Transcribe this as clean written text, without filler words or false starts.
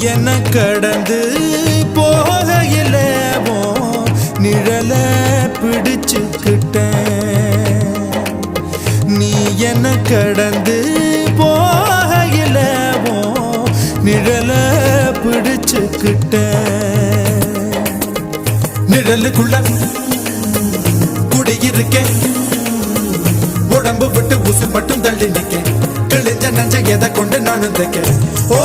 என்ன கடந்து போகையில நிழல பிடிச்சுக்கிட்டேன். நீ என்ன கடந்து போகையில நிழல பிடிச்சுக்கிட்டேன். நிழலுக்குள்ள குடியிருக்கேன், உடம்பு விட்டு உசு மட்டும் தள்ளி நிக்க, கிழிஞ்ச நஞ்ச எதை கொண்டு நான் தைக்க. ஓ